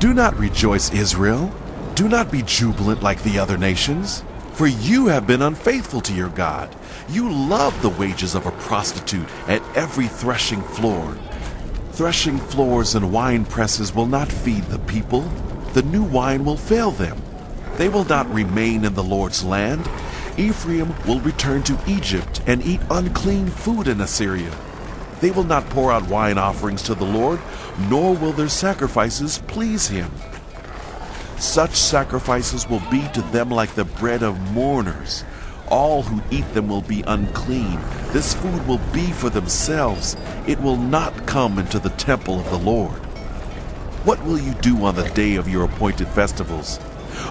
Do not rejoice, Israel. Do not be jubilant like the other nations. For you have been unfaithful to your God. You love the wages of a prostitute at every threshing floor. Threshing floors and winepresses will not feed the people. The new wine will fail them. They will not remain in the Lord's land. Ephraim will return to Egypt and eat unclean food in Assyria. They will not pour out wine offerings to the Lord, nor will their sacrifices please him. Such sacrifices will be to them like the bread of mourners. All who eat them will be unclean. This food will be for themselves. It will not come into the temple of the Lord. What will you do on the day of your appointed festivals,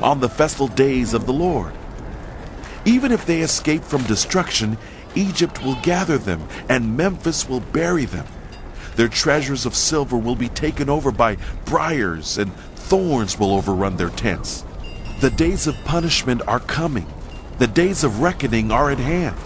on the festal days of the Lord? Even if they escape from destruction, Egypt will gather them, and Memphis will bury them. Their treasures of silver will be taken over by briars, and thorns will overrun their tents. The days of punishment are coming. The days of reckoning are at hand.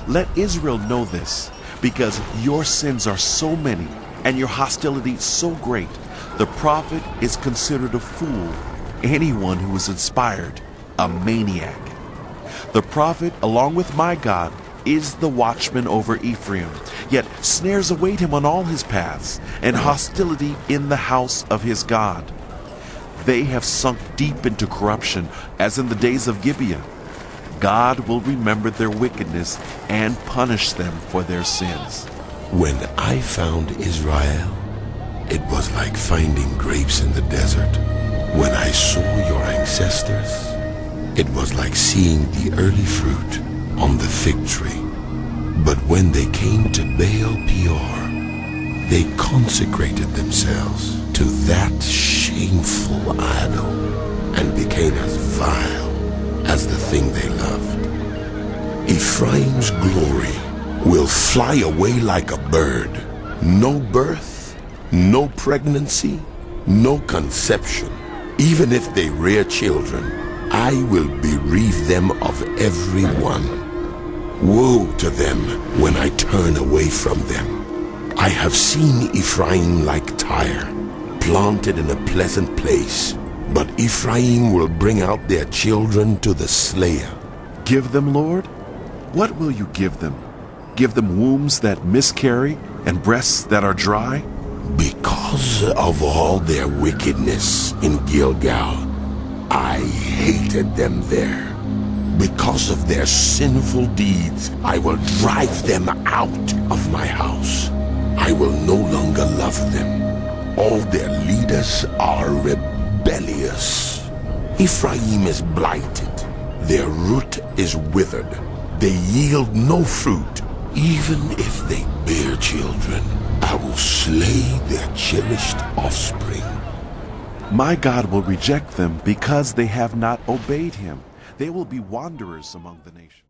Let Israel know this, because your sins are so many, and your hostility so great. The prophet is considered a fool, anyone who is inspired, a maniac. The prophet, along with my God, is the watchman over Ephraim, yet snares await him on all his paths, and hostility in the house of his God. They have sunk deep into corruption, as in the days of Gibeah. God will remember their wickedness and punish them for their sins. When I found Israel, it was like finding grapes in the desert. When I saw your ancestors, it was like seeing the early fruit on the fig tree. But when they came to Baal Peor, they consecrated themselves to that shameful idol and became as vile as the thing they loved. Ephraim's glory will fly away like a bird. No birth, no pregnancy, no conception. Even if they rear children, I will bereave them of every one. Woe to them when I turn away from them. I have seen Ephraim like Tyre, planted in a pleasant place. But Ephraim will bring out their children to the slayer. Give them, Lord? What will you give them? Give them wombs that miscarry and breasts that are dry? Because of all their wickedness in Gilgal, I hated them there. Because of their sinful deeds, I will drive them out of my house. I will no longer love them. All their leaders are rebellious. Ephraim is blighted. Their root is withered. They yield no fruit. Even if they bear children, I will slay their cherished offspring. My God will reject them because they have not obeyed him. They will be wanderers among the nations.